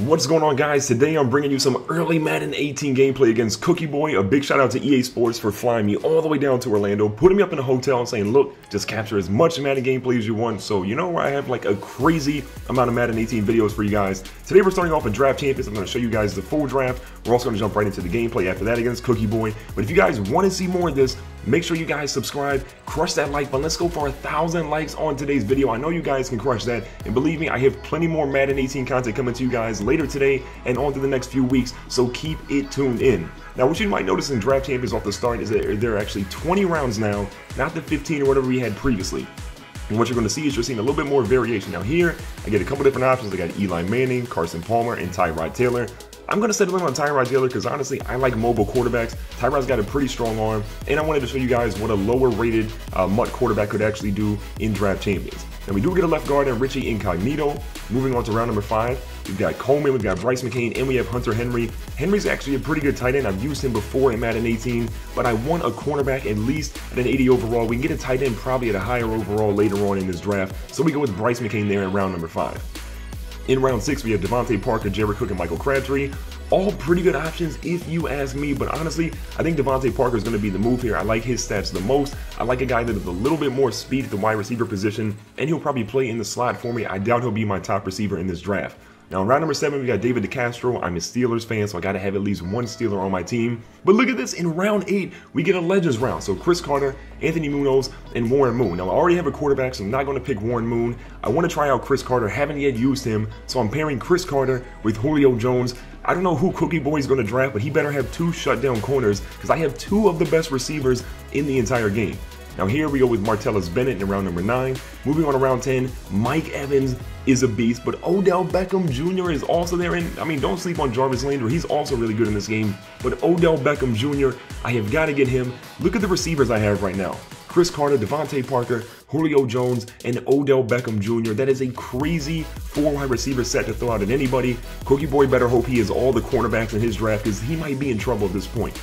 What's going on, guys? Today I'm bringing you some early Madden 18 gameplay against Cookie Boy. A big shout out to EA Sports for flying me all the way down to Orlando, putting me up in a hotel and saying, look, just capture as much Madden gameplay as you want. So you know, I have like a crazy amount of Madden 18 videos for you guys. Today we're starting off with Draft Champions. I'm going to show you guys the full draft. We're also going to jump right into the gameplay after that against Cookie Boy. But if you guys want to see more of this, make sure you guys subscribe, crush that like button. Let's go for 1,000 likes on today's video. I know you guys can crush that. And believe me, I have plenty more Madden 18 content coming to you guys later today and on through the next few weeks, so keep it tuned in. Now, what you might notice in Draft Champions off the start is that there are actually 20 rounds now, not the 15 or whatever we had previously. And what you're going to see is you're seeing a little bit more variation. Now here, I get a couple different options. I got Eli Manning, Carson Palmer, and Tyrod Taylor. I'm going to settle in on Tyrod Taylor because honestly, I like mobile quarterbacks. Tyrod's got a pretty strong arm, and I wanted to show you guys what a lower rated MUT quarterback could actually do in Draft Champions. Now we do get a left guard in Richie Incognito. Moving on to round number 5, we've got Coleman, we've got Bryce McCain, and we have Hunter Henry. Henry's actually a pretty good tight end. I've used him before in Madden 18, but I want a cornerback at least at an 80 overall. We can get a tight end probably at a higher overall later on in this draft, so we go with Bryce McCain there in round number 5. In round 6, we have Devontae Parker, Jared Cook, and Michael Crabtree. All pretty good options if you ask me, but honestly, I think Devontae Parker is going to be the move here. I like his stats the most. I like a guy that has a little bit more speed at the wide receiver position, and he'll probably play in the slot for me. I doubt he'll be my top receiver in this draft. Now in round number 7, we got David DeCastro. I'm a Steelers fan, so I got to have at least one Steeler on my team. But look at this, in round 8, we get a Legends round. So Chris Carter, Anthony Munoz, and Warren Moon. Now I already have a quarterback, so I'm not going to pick Warren Moon. I want to try out Chris Carter, haven't yet used him, so I'm pairing Chris Carter with Julio Jones. I don't know who Cookie Boy is going to draft, but he better have 2 shutdown corners because I have 2 of the best receivers in the entire game. Now here we go with Martellus Bennett in round number 9. Moving on to round 10, Mike Evans is a beast, but Odell Beckham Jr. is also there. And I mean, don't sleep on Jarvis Landry. He's also really good in this game. But Odell Beckham Jr., I have got to get him. Look at the receivers I have right now. Chris Carter, Devontae Parker, Julio Jones, and Odell Beckham Jr. That is a crazy 4-wide receiver set to throw out at anybody. Cookie Boy better hope he has all the cornerbacks in his draft because he might be in trouble at this point.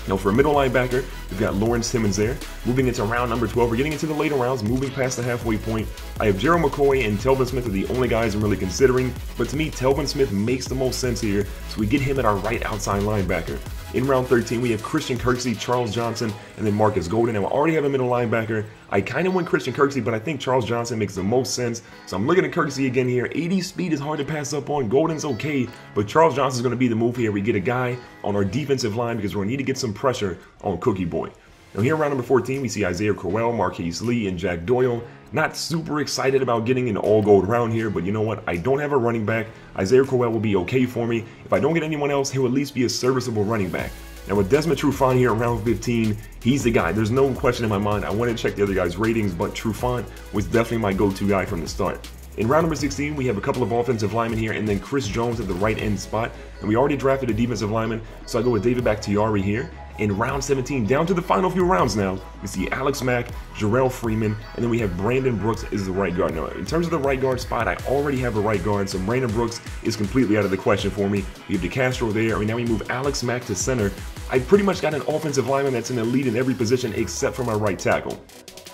Now for a middle linebacker, we've got Lawrence Timmons there. Moving into round number 12, we're getting into the later rounds, moving past the halfway point. I have Gerald McCoy and Telvin Smith are the only guys I'm really considering, but to me, Telvin Smith makes the most sense here, so we get him at our right outside linebacker. In round 13, we have Christian Kirksey, Charles Johnson, and then Marcus Golden. Now I already have a middle linebacker. I kind of want Christian Kirksey, but I think Charles Johnson makes the most sense, so I'm looking at Kirksey again here. 80 speed is hard to pass up on. Golden's okay, but Charles Johnson's going to be the move here. We get a guy on our defensive line because we're going to need to get some pressure on Cookie Boy. Now here in round number 14, we see Isaiah Crowell, Marquise Lee, and Jack Doyle. Not super excited about getting an all-gold round here, but you know what? I don't have a running back. Isaiah Crowell will be okay for me. If I don't get anyone else, he'll at least be a serviceable running back. Now with Desmond Trufant here in round 15, he's the guy. There's no question in my mind. I want to check the other guys' ratings, but Trufant was definitely my go-to guy from the start. In round number 16, we have a couple of offensive linemen here, and then Chris Jones at the right end spot. And we already drafted a defensive lineman, so I go with David Bakhtiari here. In round 17, down to the final few rounds now, we see Alex Mack, Jarrell Freeman, and then we have Brandon Brooks as the right guard. Now, in terms of the right guard spot, I already have a right guard, so Brandon Brooks is completely out of the question for me. We have DeCastro there, and now we move Alex Mack to center. I pretty much got an offensive lineman that's an elite in every position except for my right tackle.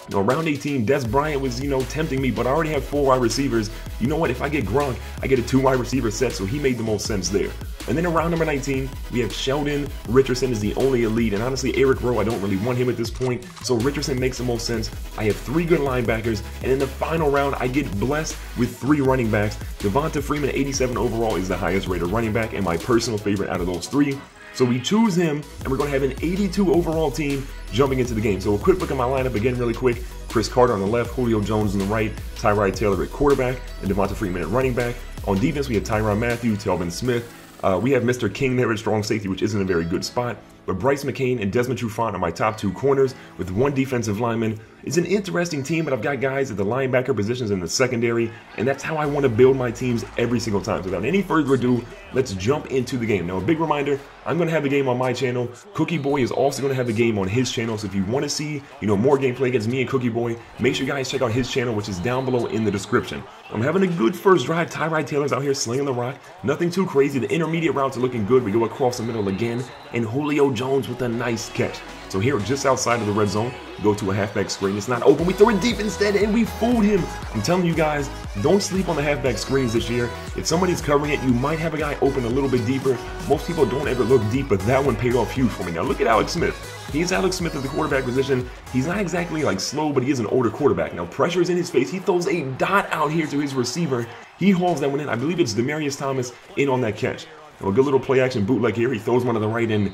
Now, round 18, Des Bryant was, tempting me, but I already have 4 wide receivers. You know what? If I get Gronk, I get a 2 wide receiver set, so he made the most sense there. And then in round number 19, we have Sheldon Richardson is the only elite, and honestly, Eric Rowe, I don't really want him at this point, so Richardson makes the most sense. I have 3 good linebackers, and in the final round, I get blessed with 3 running backs. Devonta Freeman, 87 overall, is the highest rated running back, and my personal favorite out of those 3. So we choose him, and we're going to have an 82 overall team jumping into the game. So a quick look at my lineup again really quick. Chris Carter on the left, Julio Jones on the right, Tyrod Taylor at quarterback, and Devonta Freeman at running back. On defense, we have Tyrann Mathieu, Telvin Smith. We have Mr. King there at strong safety, which isn't a very good spot. But Bryce McCain and Desmond Trufant are my top 2 corners with 1 defensive lineman. It's an interesting team, but I've got guys at the linebacker positions in the secondary, and that's how I want to build my teams every single time. So without any further ado, let's jump into the game. Now, a big reminder, I'm going to have a game on my channel. Cookie Boy is also going to have a game on his channel, so if you want to see, more gameplay against me and Cookie Boy, make sure you guys check out his channel, which is down below in the description. I'm having a good first drive. Tyrod Taylor's out here slinging the rock. Nothing too crazy. The intermediate routes are looking good. We go across the middle again, and Julio Jones with a nice catch. So here, just outside of the red zone, go to a halfback screen. It's not open. We throw it deep instead, and we fooled him. I'm telling you guys, don't sleep on the halfback screens this year. If somebody's covering it, you might have a guy open a little bit deeper. Most people don't ever look deep, but that one paid off huge for me. Now look at Alex Smith. He's Alex Smith at the quarterback position. He's not exactly like slow, but he is an older quarterback. Now pressure is in his face. He throws a dot out here to his receiver. He hauls that one in. I believe it's Demarius Thomas in on that catch. Now, a good little play action bootleg here. He throws one to the right end.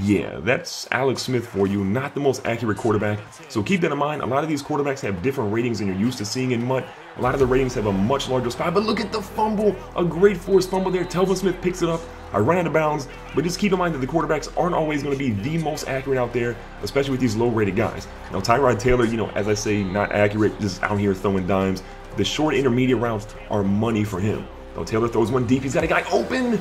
Yeah, that's Alex Smith for you, not the most accurate quarterback. So keep that in mind. A lot of these quarterbacks have different ratings than you're used to seeing in MUT. A lot of the ratings have a much larger spot, but look at the fumble. A great forced fumble there. Telvin Smith picks it up. I ran out of bounds, but just keep in mind that the quarterbacks aren't always going to be the most accurate out there, especially with these low-rated guys. Now, Tyrod Taylor, you know, as I say, not accurate, just out here throwing dimes. The short intermediate routes are money for him. Now, Taylor throws one deep. He's got a guy open.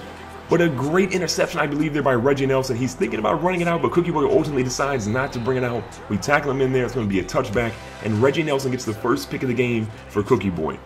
But a great interception, I believe, there by Reggie Nelson. He's thinking about running it out, but Cookie Boy ultimately decides not to bring it out. We tackle him in there. It's going to be a touchback, and Reggie Nelson gets the first pick of the game for Cookie Boy.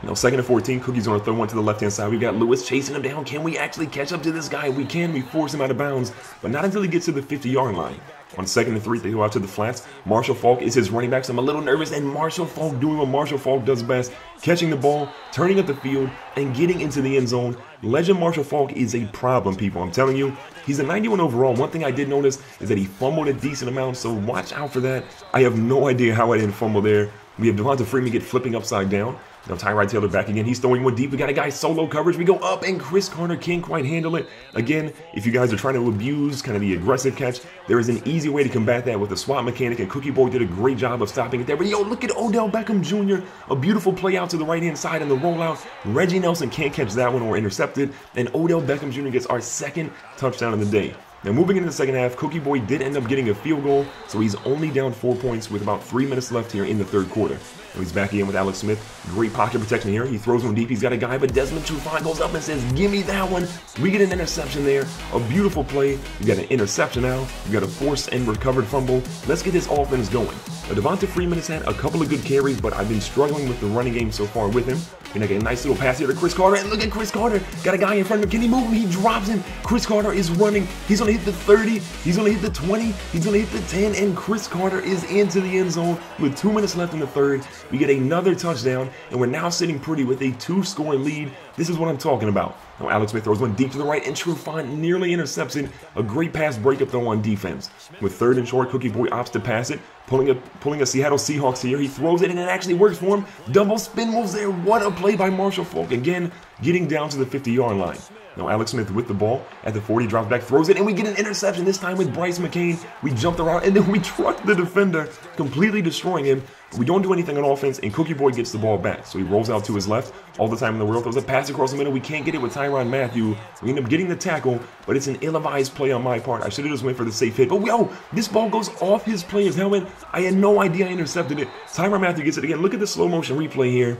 You know, 2nd and 14, Cookie's going to throw one to the left-hand side. We've got Lewis chasing him down. Can we actually catch up to this guy? We can. We force him out of bounds, but not until he gets to the 50-yard line. On 2nd and 3, they go out to the flats. Marshall Faulk is his running back, so I'm a little nervous, and Marshall Faulk doing what Marshall Faulk does best, catching the ball, turning up the field, and getting into the end zone. Legend Marshall Faulk is a problem, people. I'm telling you, he's a 91 overall. One thing I did notice is that he fumbled a decent amount, so watch out for that. I have no idea how I didn't fumble there. We have Devonta Freeman get flipping upside down. Now Tyrod Taylor back again. He's throwing one deep. We got a guy solo coverage. We go up, and Chris Carter can't quite handle it. Again, if you guys are trying to abuse kind of the aggressive catch, there is an easy way to combat that with a swap mechanic, and Cookie Boy did a great job of stopping it there. But yo, look at Odell Beckham Jr. A beautiful play out to the right-hand side in the rollout. Reggie Nelson can't catch that one or intercept it, and Odell Beckham Jr. gets our 2nd touchdown of the day. Now, moving into the second half, Cookie Boy did end up getting a field goal, so he's only down 4 points with about 3 minutes left here in the third quarter. Now he's back again with Alex Smith. Great pocket protection here. He throws one deep. He's got a guy, but Desmond Trufant goes up and says, give me that one. We get an interception there. A beautiful play. We got an interception now. We got a forced and recovered fumble. Let's get this offense going. Now, Devonta Freeman has had a couple of good carries, but I've been struggling with the running game so far with him. And I get a nice little pass here to Chris Carter, and look at Chris Carter. Got a guy in front of him. Can he move him? He drops him. Chris Carter is running. He's going to hit the 30. He's going to hit the 20. He's going to hit the 10, and Chris Carter is into the end zone with 2 minutes left in the third. We get another touchdown, and we're now sitting pretty with a 2-score lead. This is what I'm talking about. Now Alex Smith throws one deep to the right, and Trufant nearly intercepts it. A great pass breakup throw on defense. With 3rd and short, Cookie Boy opts to pass it, pulling a Seattle Seahawks here. He throws it, and it actually works for him. Double spin moves there. What a play by Marshall Faulk. Again, getting down to the 50-yard line. Now Alex Smith with the ball at the 40, drops back, throws it, and we get an interception, this time with Bryce McCain. We jumped around, and then we trucked the defender, completely destroying him. We don't do anything on offense, and Cookie Boy gets the ball back. So he rolls out to his left all the time in the world. Throws a pass across the middle. We can't get it with Tyrann Mathieu. We end up getting the tackle, but it's an ill-advised play on my part. I should have just went for the safe hit. But, yo, this ball goes off his player's helmet. I had no idea I intercepted it. Tyrann Mathieu gets it again. Look at the slow-motion replay here.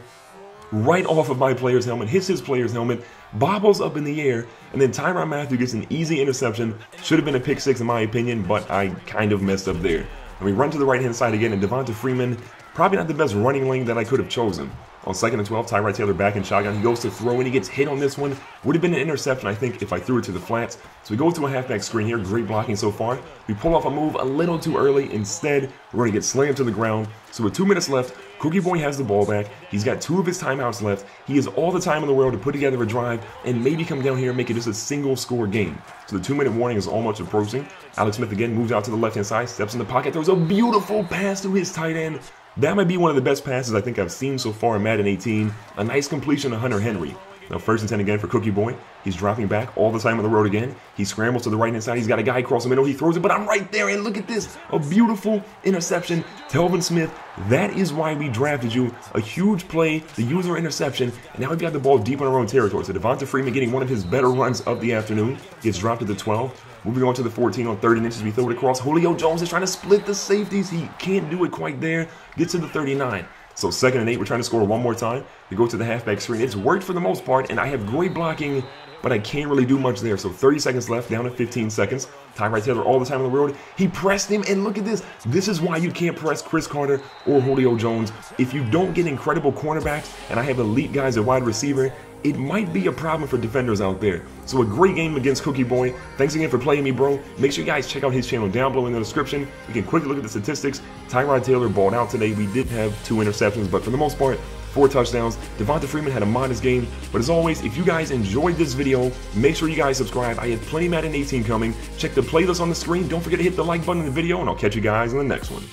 Right off of my player's helmet, hits his player's helmet, bobbles up in the air, and then Tyrann Mathieu gets an easy interception. Should have been a pick 6 in my opinion, but I kind of messed up there. And we run to the right-hand side again, and Devonta Freeman, probably not the best running lane that I could have chosen. On 2nd and 12, Tyrod Taylor back in shotgun. He goes to throw, and he gets hit on this one. Would have been an interception, I think, if I threw it to the flats. So we go to a halfback screen here. Great blocking so far. We pull off a move a little too early. Instead, we're going to get slammed to the ground. So with 2 minutes left, Cookie Boy has the ball back. He's got 2 of his timeouts left. He has all the time in the world to put together a drive and maybe come down here and make it just a single-score game. So the 2-minute warning is almost approaching. Alex Smith again moves out to the left-hand side, steps in the pocket, throws a beautiful pass to his tight end. That might be one of the best passes I think I've seen so far in Madden 18. A nice completion to Hunter Henry. Now 1st and 10 again for Cookie Boy. He's dropping back all the time on the road again. He scrambles to the right-hand side. He's got a guy across the middle. He throws it, but I'm right there, and look at this. A beautiful interception. Telvin Smith, that is why we drafted you. A huge play, the user interception, and now we've got the ball deep in our own territory. So Devonta Freeman getting one of his better runs of the afternoon. Gets dropped to the 12. Moving on to the 14 on 30 inches. We throw it across. Julio Jones is trying to split the safeties. He can't do it quite there. Gets to the 39. So 2nd and 8, we're trying to score one more time. We go to the halfback screen. It's worked for the most part, and I have great blocking, but I can't really do much there. So 30 seconds left, down to 15 seconds. Tyrod Taylor all the time on the road. He pressed him, and look at this. This is why you can't press Chris Carter or Julio Jones. If you don't get incredible cornerbacks, and I have elite guys at wide receiver, it might be a problem for defenders out there. So a great game against Cookie Boy. Thanks again for playing me, bro. Make sure you guys check out his channel down below in the description. You can quickly look at the statistics. Tyrod Taylor balled out today. We did have 2 interceptions, but for the most part, 4 touchdowns. Devonta Freeman had a modest game. But as always, if you guys enjoyed this video, make sure you guys subscribe. I have plenty of Madden 18 coming. Check the playlist on the screen. Don't forget to hit the like button in the video, and I'll catch you guys in the next one.